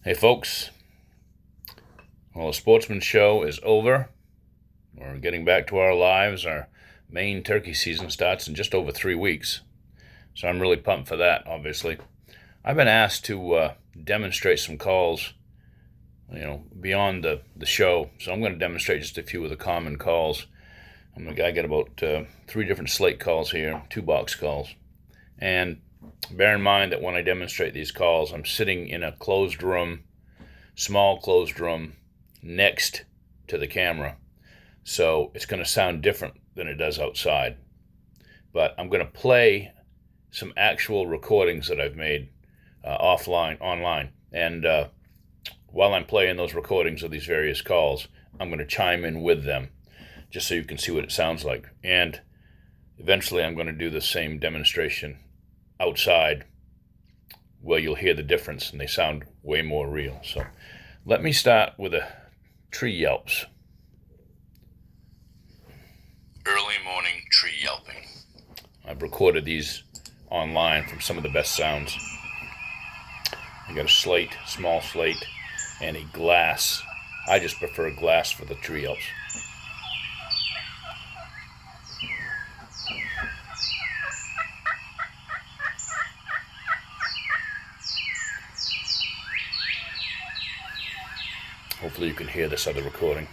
Hey folks, well, the Sportsman Show is over. We're getting back to our lives. Our main turkey season starts in just over 3 weeks, so I'm really pumped for that, obviously. I've been asked to demonstrate some calls, beyond the show, so I'm going to demonstrate just a few of the common calls. I get about 3 different slate calls here, 2 box calls, and bear in mind that when I demonstrate these calls, I'm sitting in a closed room, small closed room, next to the camera. So it's going to sound different than it does outside. But I'm going to play some actual recordings that I've made online. And while I'm playing those recordings of these various calls, I'm going to chime in with them, just so you can see what it sounds like. And eventually I'm going to do the same demonstration outside, where you'll hear the difference and they sound way more real. So let me start with the tree yelps. Early morning tree yelping. I've recorded these online from some of the best sounds. I got a slate, small slate, and a glass. I just prefer glass for the tree yelps. Hopefully you can hear this other recording.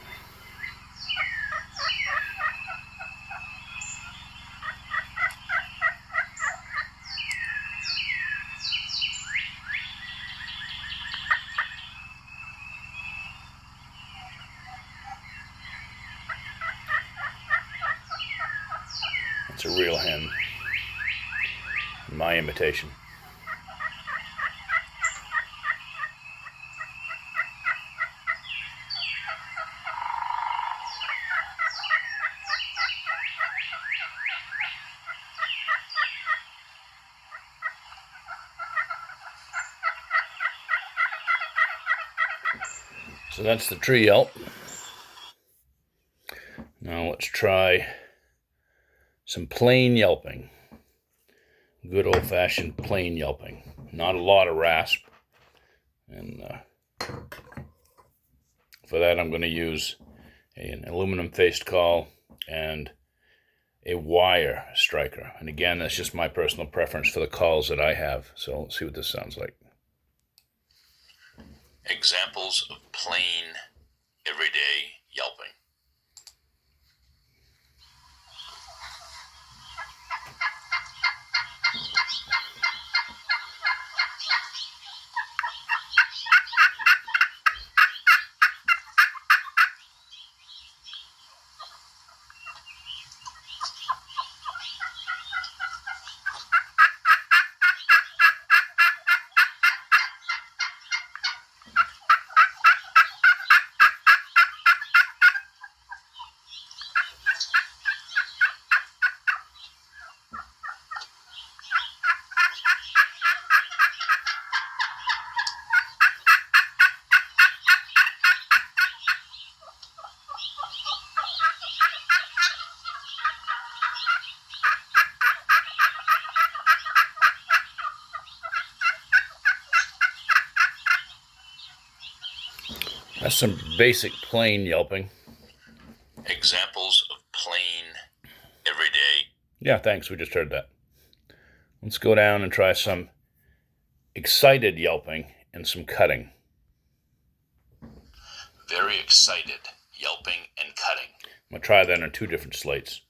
It's a real hen, my imitation. So that's the tree yelp. Now let's try some plain yelping. Good old-fashioned plain yelping. Not a lot of rasp. And for that I'm going to use an aluminum-faced call and a wire striker. And again, that's just my personal preference for the calls that I have. So let's see what this sounds like. Examples of plain, everyday yelping. That's some basic plain yelping. Examples of plain, everyday. Yeah, thanks. We just heard that. Let's go down and try some excited yelping and some cutting. Very excited yelping and cutting. I'm going to try that on 2 different slates.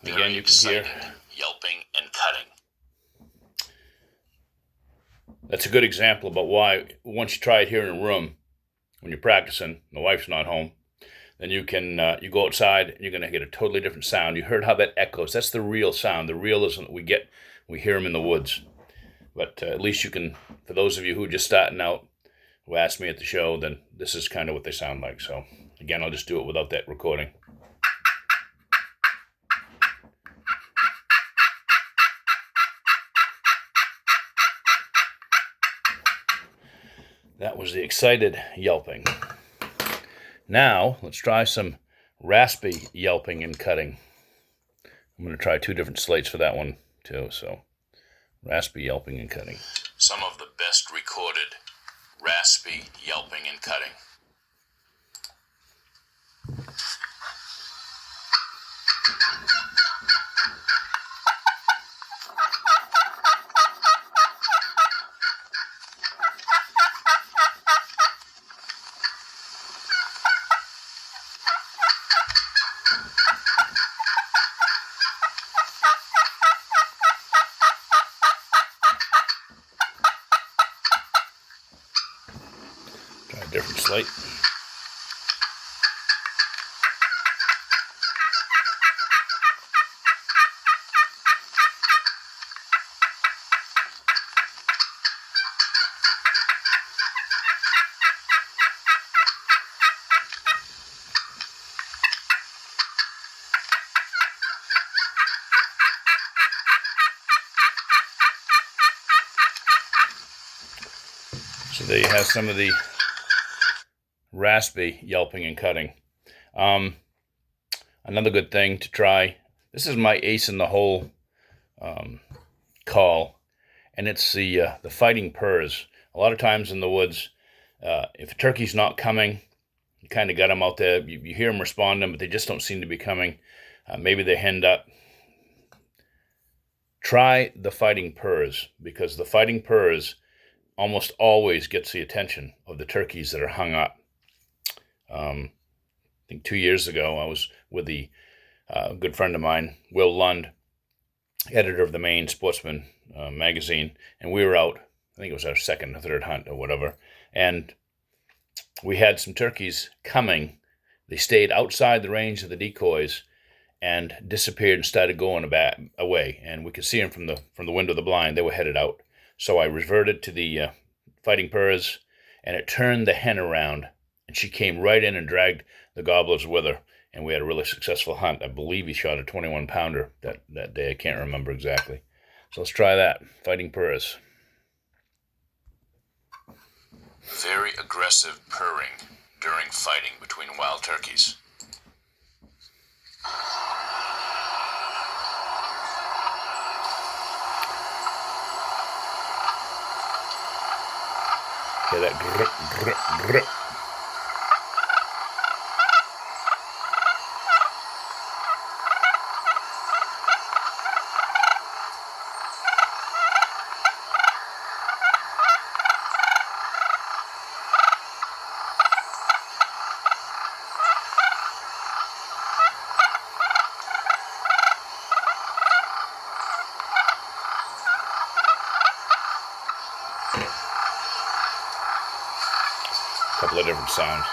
Again, you can hear yelping and cutting. That's a good example about why, once you try it here in a room, when you're practicing, the wife's not home, then you can you go outside and you're going to get a totally different sound. You heard how that echoes. That's the real sound. The realism that we hear them in the woods. But at least you can, for those of you who are just starting out, who asked me at the show, then this is kind of what they sound like. So again, I'll just do it without that recording. That was the excited yelping. Now, let's try some raspy yelping and cutting. I'm going to try 2 different slates for that one, too. So, raspy yelping and cutting. Some of the best recorded raspy yelping and cutting. Try a different slate. So there you have some of the raspy yelping and cutting. Another good thing to try, this is my ace in the hole call, and it's the fighting purrs. A lot of times in the woods, if a turkey's not coming, you kind of got them out there, you hear them responding, but they just don't seem to be coming. Maybe they're henned up. Try the fighting purrs, because the fighting purrs almost always gets the attention of the turkeys that are hung up. I think 2 years ago, I was with the good friend of mine, Will Lund, editor of the Maine Sportsman magazine, and we were out, I think it was our second or third hunt or whatever, and we had some turkeys coming. They stayed outside the range of the decoys and disappeared and started going away, and we could see them from the window of the blind. They were headed out. So I reverted to the fighting purrs, and it turned the hen around, and she came right in and dragged the gobblers with her, and we had a really successful hunt. I believe he shot a 21-pounder that day. I can't remember exactly. So let's try that. Fighting purrs. Very aggressive purring during fighting between wild turkeys. Hear that grr, grr, grr. Couple of different sounds.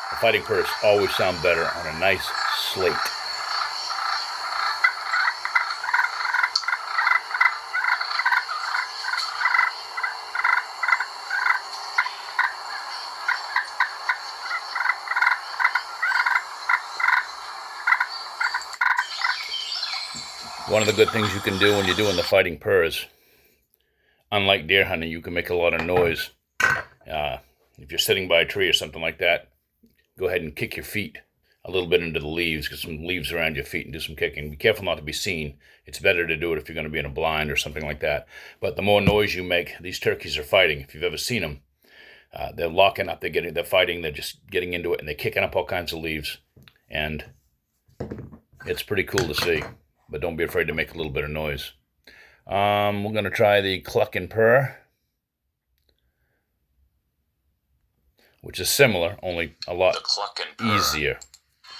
The fighting purrs always sound better on a nice slate. One of the good things you can do when you're doing the fighting purrs, unlike deer hunting, you can make a lot of noise. If you're sitting by a tree or something like that, go ahead and kick your feet a little bit into the leaves, get some leaves around your feet and do some kicking. Be careful not to be seen. It's better to do it if you're going to be in a blind or something like that. But the more noise you make, these turkeys are fighting. If you've ever seen them, they're locking up, they're fighting, they're just getting into it, and they're kicking up all kinds of leaves. And it's pretty cool to see. But don't be afraid to make a little bit of noise. We're going to try the cluck and purr, which is similar, only a lot easier,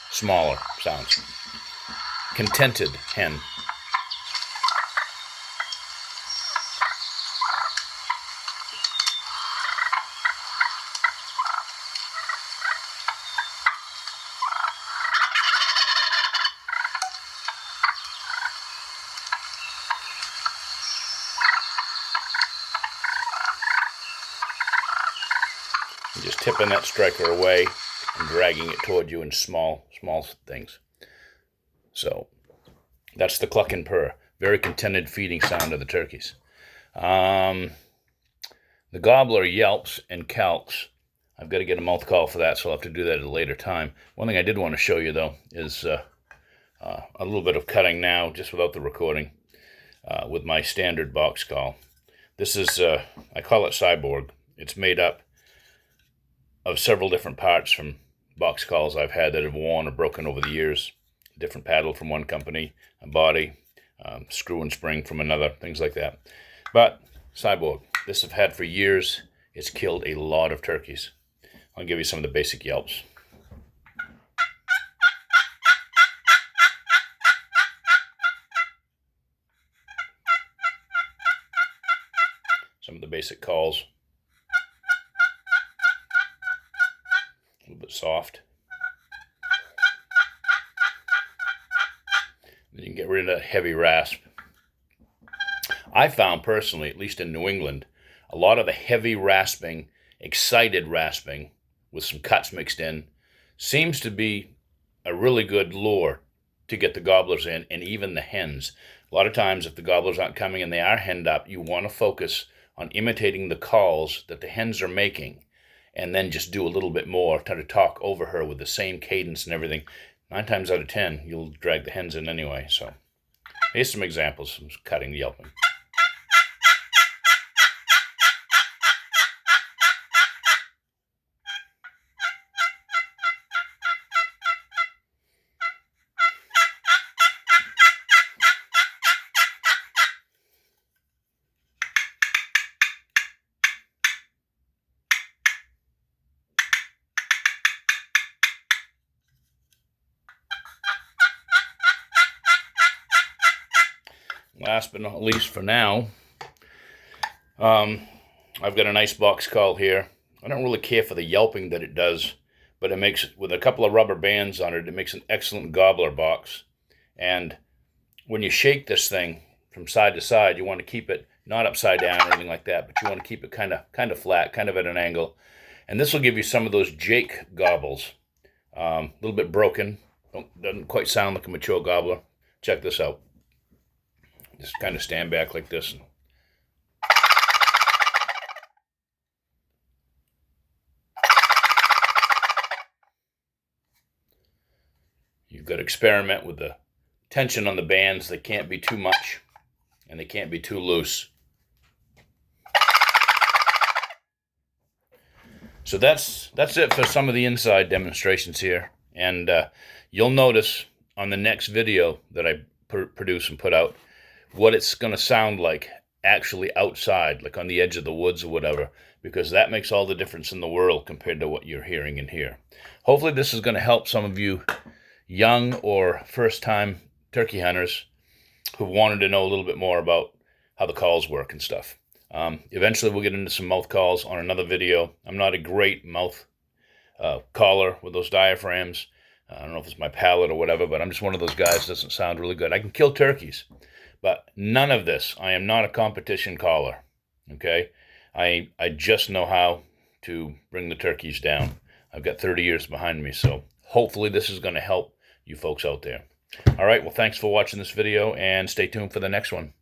smaller sounds. Contented hen. and just tipping that striker away and dragging it toward you in small things. So that's the cluck and purr. Very contented feeding sound of the turkeys. The gobbler yelps and calks. I've got to get a mouth call for that, so I'll have to do that at a later time. One thing I did want to show you, though, is a little bit of cutting now, just without the recording, with my standard box call. This is, I call it Cyborg. It's made up of several different parts from box calls I've had that have worn or broken over the years. A different paddle from one company, a body, screw and spring from another, things like that. But Cyborg, this I've had for years. It's killed a lot of turkeys. I'll give you some of the basic yelps. Some of the basic calls. A little bit soft. Then you can get rid of that heavy rasp. I found personally, at least in New England, a lot of the heavy rasping, excited rasping, with some cuts mixed in, seems to be a really good lure to get the gobblers in, and even the hens. A lot of times, if the gobblers aren't coming and they are henned up, you want to focus on imitating the calls that the hens are making, and then just do a little bit more, try to talk over her with the same cadence and everything. 9 times out of 10, you'll drag the hens in anyway. So here's some examples, some cutting, yelping. Last but not least for now, I've got a nice box call here. I don't really care for the yelping that it does, but it makes, with a couple of rubber bands on it, it makes an excellent gobbler box. And when you shake this thing from side to side, you want to keep it not upside down or anything like that, but you want to keep it kind of flat, kind of at an angle. And this will give you some of those Jake gobbles. A little bit broken, doesn't quite sound like a mature gobbler. Check this out. Just kind of stand back like this. You've got to experiment with the tension on the bands. They can't be too much, and they can't be too loose. So that's it for some of the inside demonstrations here. And you'll notice on the next video that I produce and put out, what it's going to sound like actually outside, like on the edge of the woods or whatever, because that makes all the difference in the world compared to what you're hearing in here. Hopefully this is going to help some of you young or first-time turkey hunters who wanted to know a little bit more about how the calls work and stuff. Eventually we'll get into some mouth calls on another video. I'm not a great mouth caller with those diaphragms. I don't know if it's my palate or whatever, but I'm just one of those guys that doesn't sound really good. I can kill turkeys. But none of this, I am not a competition caller, okay? I just know how to bring the turkeys down. I've got 30 years behind me, so hopefully this is going to help you folks out there. All right, well, thanks for watching this video, and stay tuned for the next one.